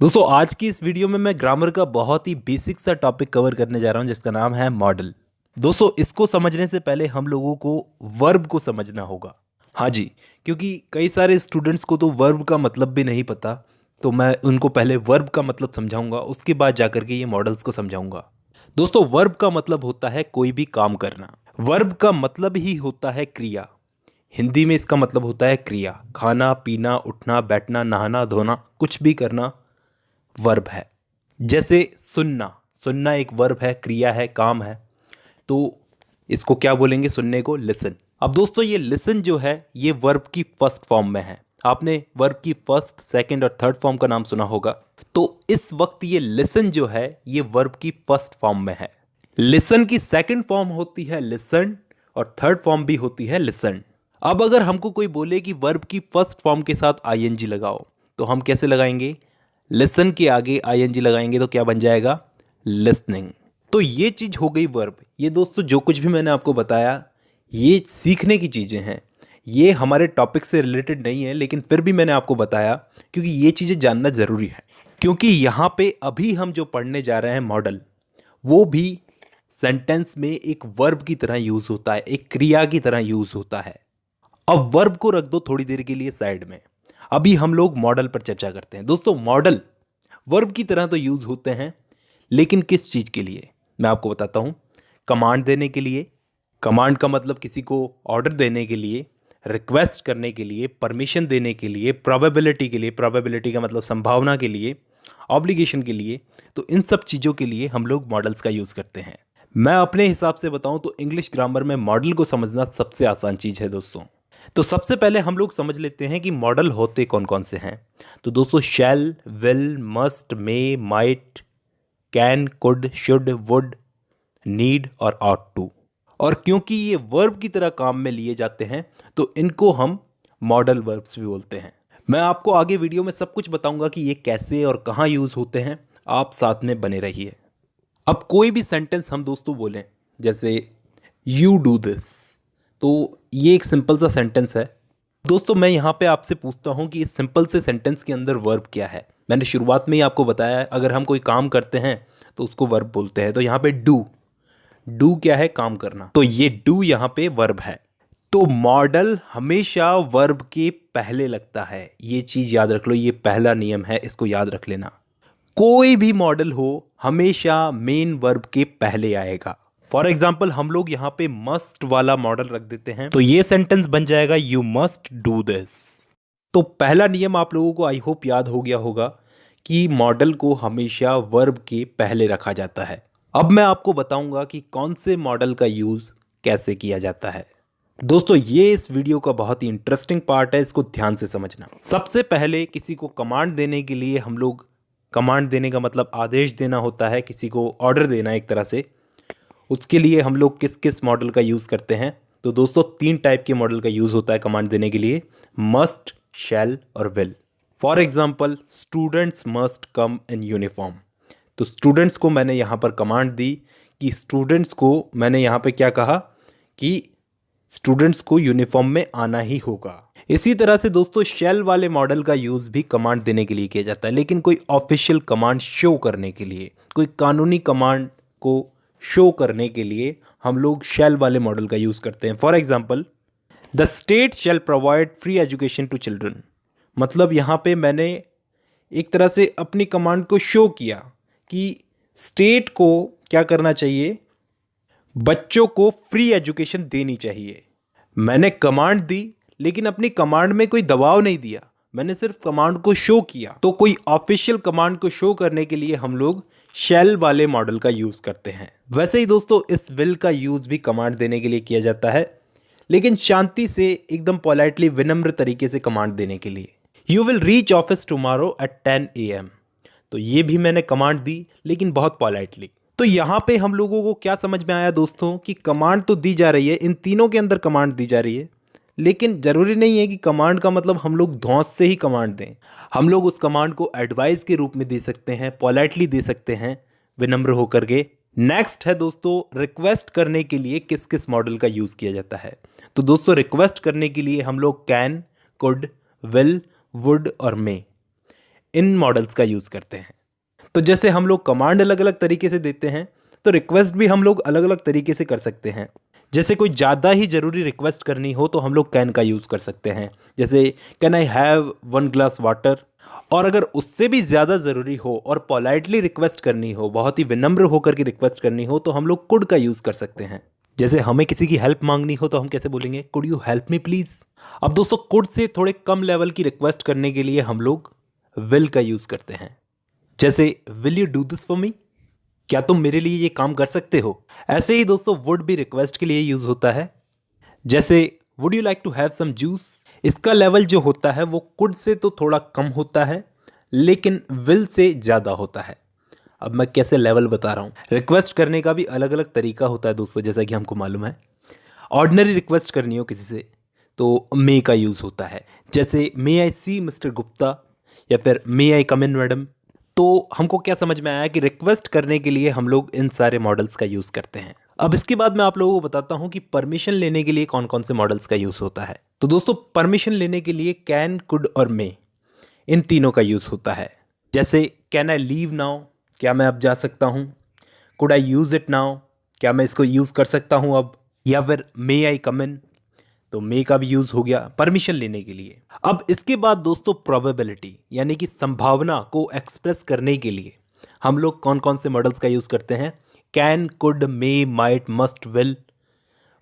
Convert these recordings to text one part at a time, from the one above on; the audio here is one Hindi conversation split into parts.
दोस्तों आज की इस वीडियो में मैं ग्रामर का बहुत ही बेसिक सा टॉपिक कवर करने जा रहा हूं जिसका नाम है मॉडल। दोस्तों इसको समझने से पहले हम लोगों को वर्ब को समझना होगा। हाँ जी, क्योंकि कई सारे स्टूडेंट्स को तो वर्ब का मतलब भी नहीं पता। तो मैं उनको पहले वर्ब का मतलब समझाऊंगा, उसके बाद जाकर के ये मॉडल्स को समझाऊंगा। दोस्तों वर्ब का मतलब होता है कोई भी काम करना। वर्ब का मतलब ही होता है क्रिया। हिंदी में इसका मतलब होता है क्रिया। खाना पीना उठना बैठना नहाना धोना कुछ भी करना वर्ब है। जैसे सुनना, सुनना एक वर्ब है, क्रिया है, काम है। तो इसको क्या बोलेंगे? सुनने को लिसन। अब दोस्तों ये लिसन जो है ये वर्ब की फर्स्ट फॉर्म में है। आपने वर्ब की फर्स्ट सेकंड और थर्ड फॉर्म का नाम सुना होगा। तो इस वक्त ये लिसन जो है ये वर्ब की फर्स्ट फॉर्म में है। लिसन की सेकंड फॉर्म होती है लिसन और थर्ड फॉर्म भी होती है लिसन। अब अगर हमको कोई बोले कि वर्ब की फर्स्ट फॉर्म के साथ आईएनजी लगाओ तो हम कैसे लगाएंगे? लिसन के आगे आईएनजी लगाएंगे तो क्या बन जाएगा? लिसनिंग। तो ये चीज हो गई वर्ब। ये दोस्तों जो कुछ भी मैंने आपको बताया ये सीखने की चीजें हैं। ये हमारे टॉपिक से रिलेटेड नहीं है, लेकिन फिर भी मैंने आपको बताया क्योंकि ये चीजें जानना जरूरी है। क्योंकि यहाँ पे अभी हम जो पढ़ने जा रहे हैं मॉडल, वो भी सेंटेंस में एक वर्ब की तरह यूज होता है, एक क्रिया की तरह यूज होता है। अब वर्ब को रख दो थोड़ी देर के लिए साइड में। अभी हम लोग मॉडल पर चर्चा करते हैं। दोस्तों मॉडल वर्ब की तरह तो यूज होते हैं, लेकिन किस चीज के लिए मैं आपको बताता हूं। कमांड देने के लिए। कमांड का मतलब किसी को ऑर्डर देने के लिए, रिक्वेस्ट करने के लिए, परमिशन देने के लिए, प्रोबेबिलिटी के लिए, प्रोबेबिलिटी का मतलब संभावना के लिए, ऑब्लिगेशन के लिए। तो इन सब चीजों के लिए हम लोग मॉडल्स का यूज करते हैं। मैं अपने हिसाब से बताऊं तो इंग्लिश ग्रामर में मॉडल को समझना सबसे आसान चीज है दोस्तों। तो सबसे पहले हम लोग समझ लेते हैं कि मॉडल होते कौन कौन से हैं। तो दोस्तों shall, will, must, may, might, can, could, should, would, need और ऑट टू। और क्योंकि ये वर्ब की तरह काम में लिए जाते हैं तो इनको हम मॉडल वर्ब्स भी बोलते हैं। मैं आपको आगे वीडियो में सब कुछ बताऊंगा कि ये कैसे और कहाँ यूज होते हैं। आप साथ में बने रहिए। अब कोई भी सेंटेंस हम दोस्तों बोलें, जैसे यू डू दिस, तो ये एक सिंपल सा सेंटेंस है। दोस्तों मैं यहाँ पे आपसे पूछता हूँ कि इस सिंपल से सेंटेंस के अंदर वर्ब क्या है। मैंने शुरुआत में ही आपको बताया है, अगर हम कोई काम करते हैं तो उसको वर्ब बोलते हैं। तो यहाँ पे डू, डू क्या है? काम करना। तो ये डू यहाँ पे वर्ब है। तो मॉडल हमेशा वर्ब के पहले लगता है। ये चीज याद रख लो, ये पहला नियम है, इसको याद रख लेना। कोई भी मॉडल हो हमेशा मेन वर्ब के पहले आएगा। फॉर एग्जाम्पल हम लोग यहाँ पे मस्ट वाला मॉडल रख देते हैं तो ये सेंटेंस बन जाएगा यू मस्ट डू दिस। तो पहला नियम आप लोगों को आई होप याद हो गया होगा कि मॉडल को हमेशा वर्ब के पहले रखा जाता है। अब मैं आपको बताऊंगा कि कौन से मॉडल का यूज कैसे किया जाता है। दोस्तों ये इस वीडियो का बहुत ही इंटरेस्टिंग पार्ट है, इसको ध्यान से समझना। सबसे पहले किसी को कमांड देने के लिए हम लोग, कमांड देने का मतलब आदेश देना होता है, किसी को ऑर्डर देना एक तरह से। उसके लिए हम लोग किस किस मॉडल का यूज़ करते हैं? तो दोस्तों 3 टाइप के मॉडल का यूज़ होता है कमांड देने के लिए, मस्ट, शैल और will. For example students must come in uniform. तो स्टूडेंट्स को मैंने यहाँ पर कमांड दी कि स्टूडेंट्स को, मैंने यहाँ पे क्या कहा कि स्टूडेंट्स को यूनिफॉर्म में आना ही होगा। इसी तरह से दोस्तों शेल वाले मॉडल का यूज भी कमांड देने के लिए किया जाता है, लेकिन कोई ऑफिशियल कमांड शो करने के लिए, कोई कानूनी कमांड को शो करने के लिए हम लोग शेल वाले मॉडल का यूज करते हैं। For example the state shall provide free education to children. मतलब यहाँ पे मैंने एक तरह से अपनी कमांड को शो किया कि स्टेट को क्या करना चाहिए, बच्चों को फ्री एजुकेशन देनी चाहिए। मैंने कमांड दी लेकिन अपनी कमांड में कोई दबाव नहीं दिया, मैंने सिर्फ कमांड को शो किया। तो कोई ऑफिशियल कमांड को शो करने के लिए हम लोग शेल वाले मॉडल का यूज करते हैं। वैसे ही दोस्तों इस विल का यूज भी कमांड देने के लिए किया जाता है, लेकिन शांति से, एकदम पोलाइटली, विनम्र तरीके से कमांड देने के लिए। You will reach office tomorrow at 10 AM। तो ये भी मैंने कमांड दी लेकिन बहुत पोलाइटली। तो यहाँ पे हम लोगों को क्या समझ में आया दोस्तों कि कमांड तो दी जा रही है, इन तीनों के अंदर कमांड दी जा रही है, लेकिन जरूरी नहीं है कि कमांड का मतलब हम लोग धौंस से ही कमांड दें। हम लोग उस कमांड को एडवाइस के रूप में दे सकते हैं, पोलाइटली दे सकते हैं, विनम्र होकर के। नेक्स्ट है दोस्तों रिक्वेस्ट करने के लिए किस किस मॉडल का यूज किया जाता है। तो दोस्तों रिक्वेस्ट करने के लिए हम लोग कैन, कुड, विल, वुड और मे, इन मॉडल्स का यूज़ करते हैं। तो जैसे हम लोग कमांड अलग अलग तरीके से देते हैं, तो रिक्वेस्ट भी हम लोग अलग अलग तरीके से कर सकते हैं। जैसे कोई ज़्यादा ही ज़रूरी रिक्वेस्ट करनी हो तो हम लोग कैन का यूज़ कर सकते हैं, जैसे can I have 1 glass water. और अगर उससे भी ज़्यादा ज़रूरी हो और पोलाइटली रिक्वेस्ट करनी हो, बहुत ही विनम्र होकर के रिक्वेस्ट करनी हो, तो हम लोग कुड का यूज़ कर सकते हैं। जैसे हमें किसी की हेल्प मांगनी हो तो हम कैसे बोलेंगे, could you help me please. अब दोस्तों कुड से थोड़े कम लेवल की रिक्वेस्ट करने के लिए हम लोग विल का यूज़ करते हैं। जैसे will you do this for me, क्या तुम मेरे लिए ये काम कर सकते हो। ऐसे ही दोस्तों वुड भी रिक्वेस्ट के लिए यूज़ होता है। जैसे would you like to have some juice. इसका लेवल जो होता है वो कुड से तो थोड़ा कम होता है, लेकिन विल से ज़्यादा होता है। अब मैं कैसे लेवल बता रहा हूँ। रिक्वेस्ट करने का भी अलग अलग तरीका होता है दोस्तों, जैसा कि हमको मालूम है। ऑर्डिनरी रिक्वेस्ट करनी हो किसी से तो मे का यूज़ होता है, जैसे मे आई सी मिस्टर गुप्ता, या फिर मे आई कम इन मैडम। तो हमको क्या समझ में आया कि रिक्वेस्ट करने के लिए हम लोग इन सारे मॉडल्स का यूज़ करते हैं। अब इसके बाद मैं आप लोगों को बताता हूँ कि परमिशन लेने के लिए कौन कौन से मॉडल्स का यूज़ होता है। तो दोस्तों परमिशन लेने के लिए कैन, कुड और मे, इन तीनों का यूज़ होता है। जैसे कैन आई लीव नाउ, क्या मैं अब जा सकता हूँ। Could I use it now, क्या मैं इसको यूज़ कर सकता हूँ अब। या फिर मे आई कम इन, तो मे का भी यूज़ हो गया परमिशन लेने के लिए। अब इसके बाद दोस्तों प्रोबेबिलिटी यानी कि संभावना को एक्सप्रेस करने के लिए हम लोग कौन कौन से मॉडल्स का यूज़ करते हैं। Can, could, may, might, must, will,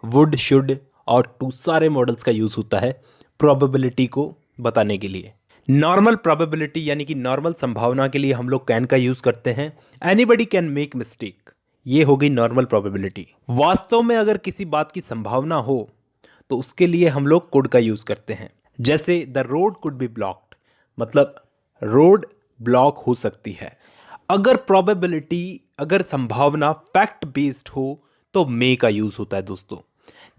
would, should और टू, सारे मॉडल्स का यूज़ होता है प्रोबेबिलिटी को बताने के लिए। नॉर्मल प्रोबेबिलिटी यानी कि नॉर्मल संभावना के लिए हम लोग कैन का यूज़ करते हैं। एनीबडी कैन मेक मिस्टेक, ये हो गई नॉर्मल प्रोबेबिलिटी। वास्तव में अगर किसी बात की संभावना हो तो उसके लिए हम लोग कुड का यूज़ करते हैं। जैसे the road could be blocked, मतलब रोड ब्लॉक हो सकती है। अगर प्रोबेबिलिटी, अगर संभावना फैक्ट बेस्ड हो तो मे का यूज़ होता है दोस्तों।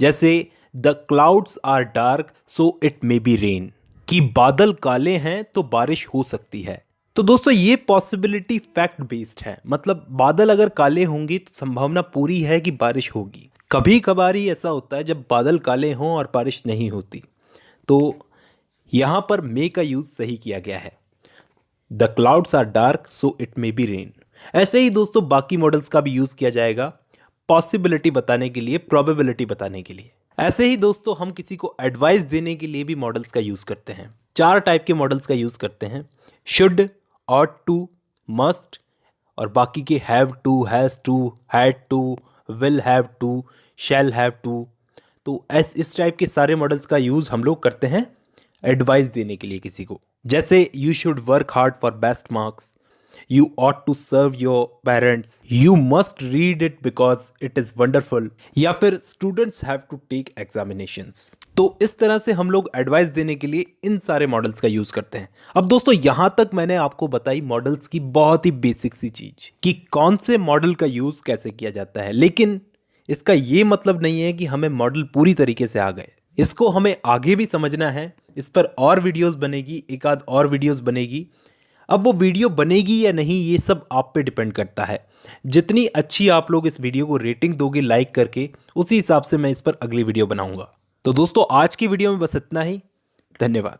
जैसे the clouds are dark so it may be rain, कि बादल काले हैं तो बारिश हो सकती है। तो दोस्तों ये पॉसिबिलिटी फैक्ट बेस्ड है, मतलब बादल अगर काले होंगे तो संभावना पूरी है कि बारिश होगी। कभी कभार ही ऐसा होता है जब बादल काले हों और बारिश नहीं होती, तो यहाँ पर मे का यूज़ सही किया गया है। The clouds are dark so it may be rain. ऐसे ही दोस्तों बाकी मॉडल्स का भी यूज़ किया जाएगा पॉसिबिलिटी बताने के लिए, प्रोबेबिलिटी बताने के लिए। ऐसे ही दोस्तों हम किसी को एडवाइस देने के लिए भी मॉडल्स का यूज़ करते हैं। 4 टाइप के मॉडल्स का यूज़ करते हैं, शुड, ऑट टू, मस्ट और बाकी के have to, has to, had to, will have to, shall have to. तो इस टाइप के सारे मॉडल्स का यूज़ हम लोग करते हैं एडवाइस देने के लिए किसी को। जैसे you should work hard for best marks, you ought to serve your parents, you must read it because it is wonderful, या फिर students have to take examinations. तो इस तरह से हम लोग एडवाइस देने के लिए इन सारे मॉडल्स का यूज़ करते हैं। अब दोस्तों यहाँ तक मैंने आपको बताई मॉडल्स की बहुत ही बेसिक सी चीज़ कि कौन से मॉडल का यूज़ कैसे किया जाता है, लेकिन इसका ये मतलब नहीं है कि हमें मॉडल पूरी तरीके से आ गए। इसको हमें आगे भी समझना है, इस पर और वीडियोस बनेगी, एक आध और वीडियोस बनेगी। अब वो वीडियो बनेगी या नहीं ये सब आप पे डिपेंड करता है। जितनी अच्छी आप लोग इस वीडियो को रेटिंग दोगे लाइक करके, उसी हिसाब से मैं इस पर अगली वीडियो बनाऊंगा। तो दोस्तों आज की वीडियो में बस इतना ही। धन्यवाद।